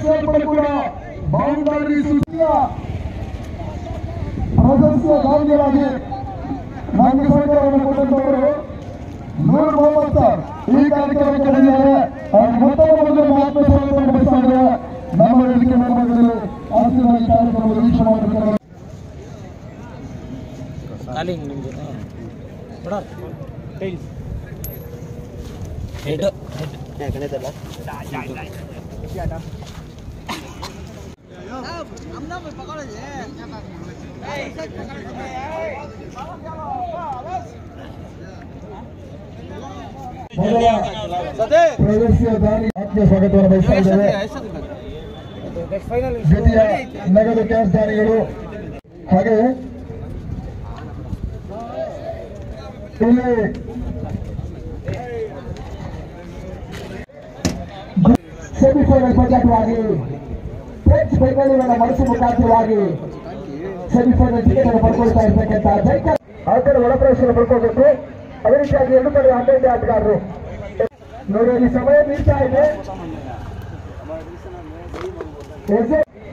ಸೇರ್ಪಡೆ ಕೂಡ ಬೌಂಡರಿ ಸೃಷ್ಟಿಯ ಸದಸ್ಯ ಗಾಂಧಿಯಾಗಿ ನಮಗೆ ಸಹಕಾರವನ್ನು ಕೊಟ್ಟಂತವರು ನೂರ್ ಮೊಹಮ್ಮದ್ ಸರ್ ಈ ಕಾರ್ಯಕ್ರಮಕ್ಕೆ ಬಂದಿದ್ದಾರೆ. ಮತ್ತೊಬ್ಬ ಆತ್ಮಸ್ವಾಗತ ಬಯಸ್ತಾ ಇದ್ದಾರೆ. ನಮ್ಮ ವೇದಿಕೆ ಮೇಲ್ಭಾಗದಲ್ಲಿ ಆಶೀರ್ವಾದ ಕಾರ್ಯಕ್ರಮದ ವೀಕ್ಷಣೆ ಮಾಡಬೇಕಾದ ಪ್ರವೇಶಿಯ ದಾರಿ ಆತ್ಮೀಯ ಸ್ವಾಗತವನ್ನು ಬಯಸ್ತಾ ಇದ್ದೇವೆ. ದ್ವಿತೀಯ ನಗದು ಕ್ಯಾಶ್ ದಾನಿಗಳು ಹಾಗೆ ಇಲ್ಲಿ ಸೆಮಿಫೈನಲ್ ಪಂದ್ಯವಾಗಿ ಫ್ರೆಂಚ್ ಬೆಂಗಳೂರಿನ ಮನಸ್ಸು ಮುಖಾಂತರವಾಗಿ ಸೆಮಿಫೈನಲ್ ಟಿಕೆಟ್ ಅನ್ನು ಪಡ್ಕೊಳ್ತಾ ಇರ್ತಕ್ಕಂಥ ಜೈಕರ್ ಆ ಕಡೆ ಒಳಪ್ರವೇಶ ಪಡ್ಕೋಬೇಕು. ಅದೇ ರೀತಿಯಾಗಿ 2 ಕಡೆ 12 ಆಟಗಾರರು ನೋಡಿ ಸಮಯ ಮೀರ್ತಾ ಇದೆ.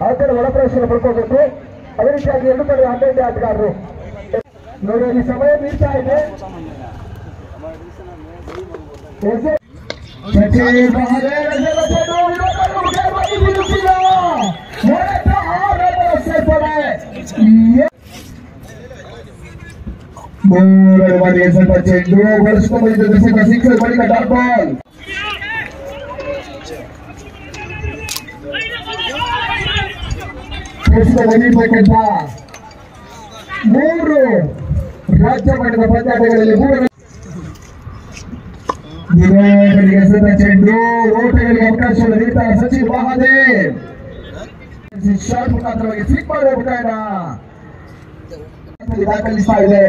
ಆ ಕಡೆ ಒಳಪ್ರವೇಶ ಪಡ್ಕೋಬೇಕು. ಅದೇ ರೀತಿಯಾಗಿ 2 ಕಡೆ 12 ಆಟಗಾರರು ನೋಡಿ ಸಮಯ ಮೀರ್ತಾ ಇದೆ. ಮೂರನೇ ಬಾರಿ ಸ್ವಲ್ಪ ಚೆಂಡು ಬಳಸಿಕೊಂಡು ಸಿಕ್ಸರ್ ಬಳಿಕ ಡಾಟ್ ಬಾಲ್ ಹೊಡಿಬೇಕಂತ 3 ರಾಜ್ಯ ಮಟ್ಟದ ಪಂದ್ಯಾಟಗಳಲ್ಲಿ 3 ಚೆಂಡು ಓಟಗಳಿಗೆ ಅವಕಾಶವನ್ನು ನೀಡ್ತಾರೆ ಸಚಿನ್ ಮಹಾದೇವ್. ಶಾರ್ಟ್ ಮುಖಾಂತರವಾಗಿ ಫ್ಲಿಕ್ ಮಾಡುವ ಮುಖಾಂತರ ದಾಖಲಿಸ್ತಾ ಇದೆ.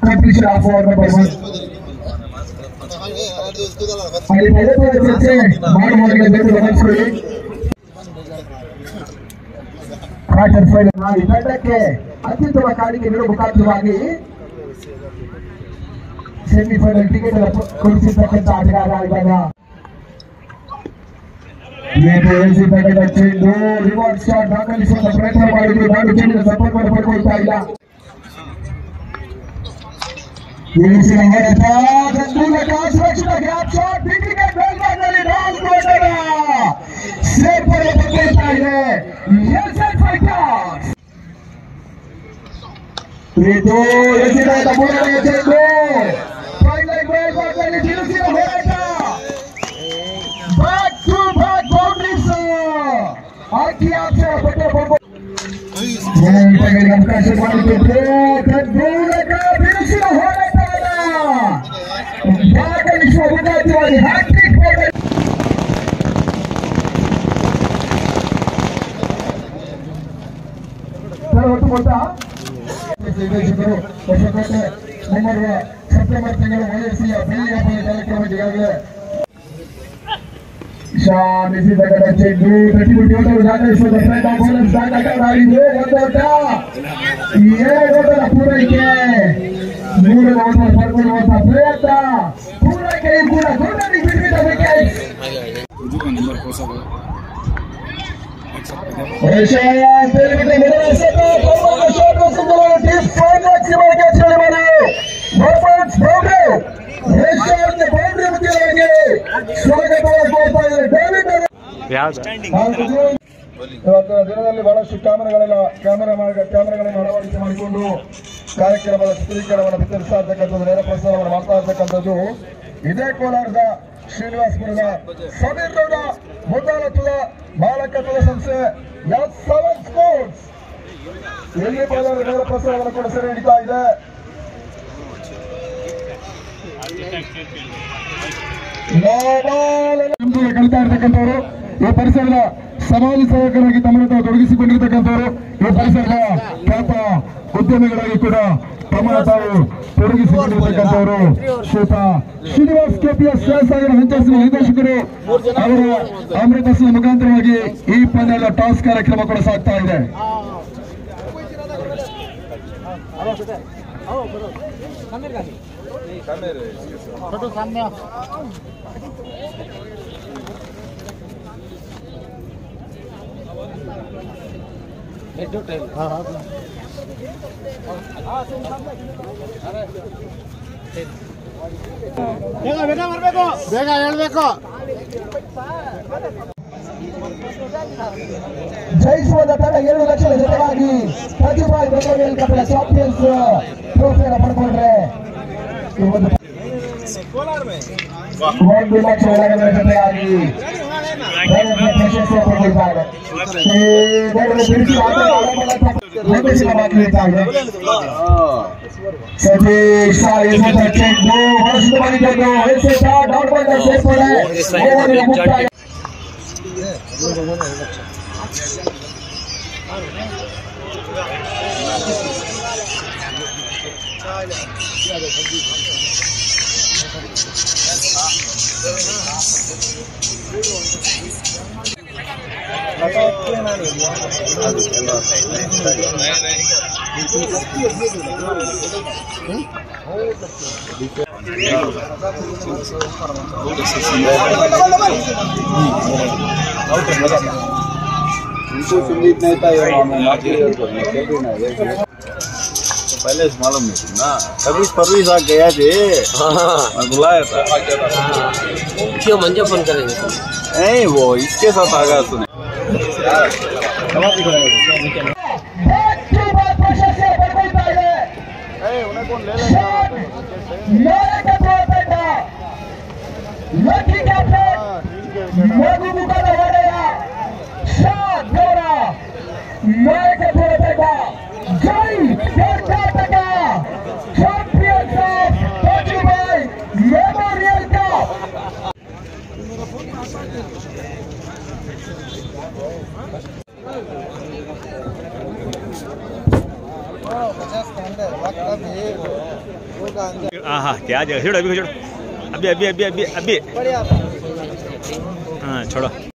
Completion of over number 1. ಅಲ್ಲಿ ಪದೇ ಚರ್ಚೆ ಮಾಡುವ ಕ್ವಾರ್ಟರ್ ಫೈನಲ್ ತಂಡಕ್ಕೆ ಅತ್ಯುತ್ತಮ ಕಾಣಿಕೆ ನೀಡುವ ಮುಖಾಂತರವಾಗಿ ಸೆಮಿಫೈನಲ್ ಟಿಕೆಟ್ ಕೊಡಿಸಿರ್ತಕ್ಕಂಥ ಆಟಗಾರ ಇವಾಗ ಚೆಂಡು ರಿವರ್ಸ್ ಶಾಟ್ ದಾಖಲಿಸುವ ಪ್ರಯತ್ನ ಮಾಡಿದ್ರು. ನಾನು ಚೆಂಡಿನ ಸಂಪರ್ಕವನ್ನು ಪಡ್ಕೊಳ್ತಾ ಇಲ್ಲ. ಸೇರ್ಪಡೆ ಪಡ್ಕೊಳ್ತಾ ಇದೆ. ಇದು ಎಸಿದಾದ 3ನೇ ಚೆಂಡು ತಿಳಿಸಿದ ಹೋರಾಟ ಬ್ಯಾಕ್ ಟು ಬ್ಯಾಕ್ ಬೌಂಡ್ರೀಸ್ ಆಕಿ ಆಕ್ಷೇಪ ಅವಕಾಶ ಮಾಡಿದ್ರು. ಮೂಲಕ ಬಿರುಸಿನ ಹೋರಾಟವನ್ನು ದಾಖಲಿಸುವ ಮುಖಾಂತರವಾಗಿ ಹ್ಯಾಟ್ರಿಕ್ ಒಟ್ಟು ಮೊತ್ತ ನಿರ್ದೇಶಕರು ಹೊಸಕೋಟೆ ಮುಂಬರುವ ಸೆಪ್ಟೆಂಬರ್ ತಿಂಗಳು ವಯಸ್ಸಿಯ ಬೆಳ್ಳಿಯ ಕಾರ್ಯಕ್ರಮಕ್ಕೆ ಈಗಾಗಲೇ ಶಾಮಿಸಿದ ಚೆಂಡು ಪ್ರತಿಭಟನೆ ದಾಖಲಿಸುವ ಪ್ರಯತ್ನ ಬೋನಸ್ ದಾಖಲಾಗಿದ್ದು 1 ಓಟ 2 ಓಟದ ಪೂರೈಕೆ 3 ಓಟ ಪಡ್ಕೊಳ್ಳುವಂತಹ ಪ್ರಯತ್ನ ಪೂರೈಕೆಯೂ ಕೂಡ ಗುಂಡಲ್ಲಿ ಬಿಟ್ಟಿದ್ದ ವಿಕೆಟ್. ಇವತ್ತಿನ ದಿನದಲ್ಲಿ ಬಹಳಷ್ಟು ಕ್ಯಾಮೆರಾಗಳನ್ನು ಅಳವಡಿಕೆ ಮಾಡಿಕೊಂಡು ಕಾರ್ಯಕ್ರಮದ ಚಿತ್ರೀಕರಣವನ್ನು ಬಿತ್ತರಿಸ್ತಾ ಇರ್ತಕ್ಕಂಥದ್ದು, ನೇರ ಪ್ರಸಾರವನ್ನು ಮಾಡ್ತಾ ಇರ್ತಕ್ಕಂಥದ್ದು ಇದೇ ಕೋಲಾರದ ಶ್ರೀನಿವಾಸಪುರದ ಸಮೀರ್ ಗೌಡ ಮುಂದಾಳತ್ವದ ಮಾಲಕತ್ವದ ಸಂಸ್ಥೆ S7 ಸ್ಪೋರ್ಟ್ಸ್ ಎಲ್ಲಿ ಕೋಲಾರ ನೇರ ಪ್ರಸಾರವನ್ನು ಕೂಡ ಸೆರೆ ಹಿಡಿತಾ ಇದೆ. ಕಲಿತಾ ಇರ್ತಕ್ಕಂಥವರು ಈ ಪರಿಸರದ ಸಮಾಜ ಸೇವಕರಾಗಿ ತಮ್ಮನ್ನು ತಾವು ತೊಡಗಿಸಿಕೊಂಡಿರ್ತಕ್ಕಂಥವರು ಈ ಪರಿಸರದ ಖ್ಯಾತ ಉದ್ಯಮಿಗಳಾಗಿ ಕೂಡ ತಮ್ಮನ್ನು ತಾವು ತೊಡಗಿಸಿಕೊಂಡಿರ್ತಕ್ಕಂಥವರು ಶ್ರೀಯುತ ಶ್ರೀನಿವಾಸ್ KPS ವ್ಯವಸಾಯಗಳ ಹಂತರಿಸುವ ನಿರ್ದೇಶಕರು ಅವರ ಅಮೃತಸ್ಸಿನ ಮುಖಾಂತರವಾಗಿ ಈ ಪಂದ್ಯದ ಟಾಸ್ ಕಾರ್ಯಕ್ರಮ ಕೂಡ ಸಾಗ್ತಾ ಇದೆ. फोटो सामने आओ। हाँ हाँ ಬೇಗ ಬರಬೇಕು, ಬೇಗ ಹೇಳ್ಬೇಕು. ಜಯಿಸುವ ತಂಡ 2 ಲಕ್ಷದ ಜೊತೆಗಾಗಿ ಪ್ರತಿಭಾಯ್ ಮೆಮೋರಿಯಲ್ ಕಪ್ನ ಚಾಂಪಿಯನ್ಸ್ ಟ್ರೋಫಿಯನ್ನು ಪಡ್ಕೊಂಡ್ರೆ 1 ಲಕ್ಷ ಒಳಗಡೆ ಜೊತೆಗಾಗಿ ಪ್ರಶಸ್ತಿ ಪಡೆದಿದ್ದಾರೆ. ಸತೀಶ್ संगीत नहीं था पहले से मालूम नहीं थी ना, कभी परवीज आ गया थे, बुलाया था। क्यों मंजे फोन करेंगे? नहीं वो इसके साथ आ गया सुने। हाँ क्या जगह छोड़ो, अभी छोड़ो, अभी अभी अभी अभी अभी हाँ छोड़ो।